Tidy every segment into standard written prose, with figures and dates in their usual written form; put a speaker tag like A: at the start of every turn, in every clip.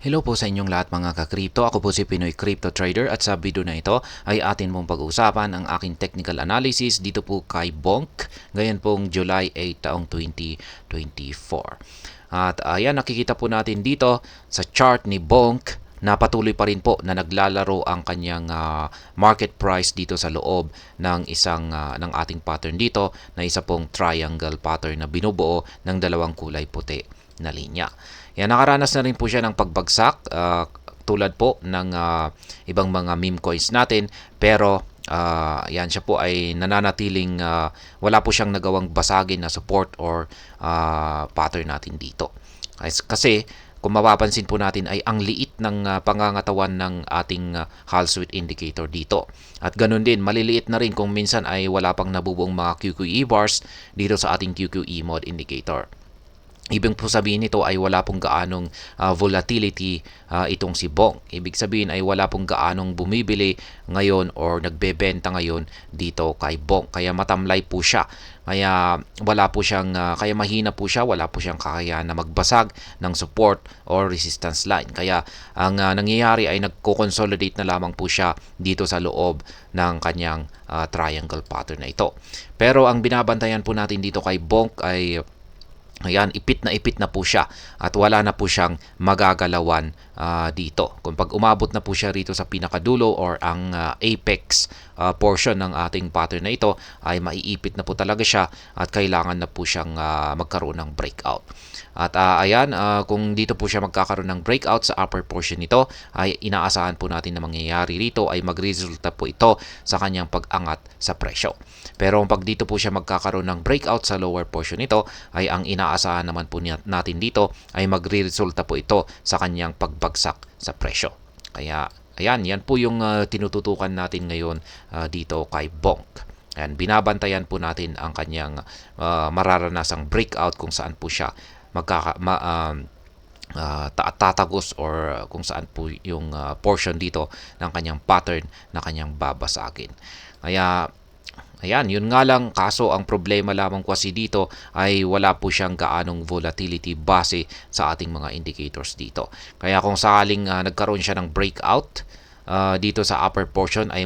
A: Hello po sa inyong lahat mga ka-crypto. Ako po si Pinoy Crypto Trader at sa video na ito ay atin mong pag-uusapan ang aking technical analysis dito po kay Bonk ngayon pong July 8 taong 2024. At ayan, nakikita po natin dito sa chart ni Bonk na patuloy pa rin po na naglalaro ang kanyang market price dito sa loob ng ng ating pattern dito na isa pong triangle pattern na binubuo ng dalawang kulay puti na linya. Yan, nakaranas na rin po siya ng pagbagsak tulad po ng ibang mga meme coins natin, pero yan, siya po ay nananatiling wala po siyang nagawang basagin na support or pattern natin dito. Kasi kung mapapansin po natin ay ang liit ng pangangatawan ng ating Hall-Sweet indicator dito. At ganun din, maliliit na rin kung minsan ay wala pang nabubuong mga QQE bars dito sa ating QQE mode indicator. Ibig po sabihin nito ay wala pong gaanong volatility itong si Bonk. Ibig sabihin ay wala pong gaanong bumibili ngayon or nagbebenta ngayon dito kay Bonk. Kaya matamlay po siya. Kaya wala po siyang kaya mahina po siya, wala po siyang kakayahan na magbasag ng support or resistance line. Kaya ang nangyayari ay nagko-consolidate na lamang po siya dito sa loob ng kanyang triangle pattern na ito. Pero ang binabantayan po natin dito kay Bonk ay ayan, ipit na po siya at wala na po siyang magagalawan dito. Kung pag umabot na po siya rito sa pinakadulo or ang apex portion ng ating pattern na ito ay maiipit na po talaga siya at kailangan na po siyang magkaroon ng breakout. At ayan, kung dito po siya magkakaroon ng breakout sa upper portion nito, ay inaasahan po natin na mangyayari rito ay magresulta po ito sa kanyang pag-angat sa presyo. Pero pag dito po siya magkakaroon ng breakout sa lower portion nito, ay ang inaasahan naman po natin dito ay magresulta po ito sa kanyang pagbagsak sa presyo. Kaya ayan, yan po yung tinututukan natin ngayon dito kay Bonk. Ayan, binabantayan po natin ang kanyang mararanasang breakout kung saan po siya tatagos or kung saan po yung portion dito ng kanyang pattern na kanyang babasagin. Kaya ayan, yun nga lang, kaso ang problema lamang kasi dito ay wala po siyang gaanong volatility base sa ating mga indicators dito. Kaya kung sakaling nagkaroon siya ng breakout dito sa upper portion ay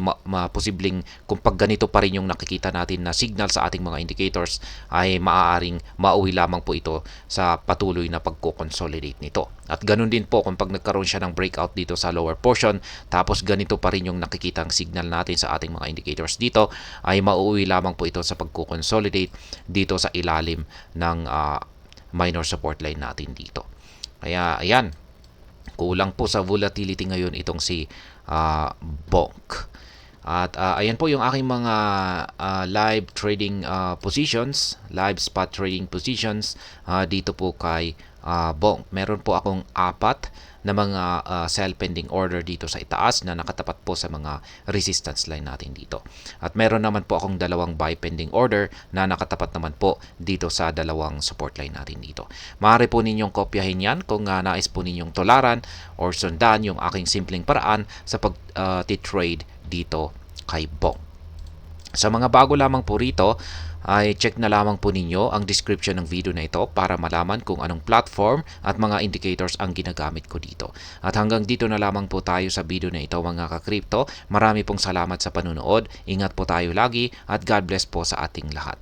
A: posibleng kung pag ganito pa rin yung nakikita natin na signal sa ating mga indicators ay maaaring mauwi lamang po ito sa patuloy na pagko-consolidate nito. At ganun din po kung pag nagkaroon siya ng breakout dito sa lower portion tapos ganito pa rin yung nakikitang signal natin sa ating mga indicators dito ay mauwi lamang po ito sa pagko-consolidate dito sa ilalim ng minor support line natin dito. Kaya ayan, kulang po sa volatility ngayon itong si Bonk. At ayan po yung aking mga live trading positions, live spot trading positions dito po kay Bonk. Meron po akong 4 na mga sell pending order dito sa itaas na nakatapat po sa mga resistance line natin dito. At meron naman po akong 2 buy pending order na nakatapat naman po dito sa 2 support line natin dito. Maaari po ninyong kopyahin yan kung nais po ninyong tularan or sundan yung aking simpleng paraan sa pag-trade dito kay Bonk. Sa mga bago lamang po rito, ay check na lamang po ninyo ang description ng video na ito para malaman kung anong platform at mga indicators ang ginagamit ko dito. At hanggang dito na lamang po tayo sa video na ito mga ka-crypto. Marami pong salamat sa panunood. Ingat po tayo lagi at God bless po sa ating lahat.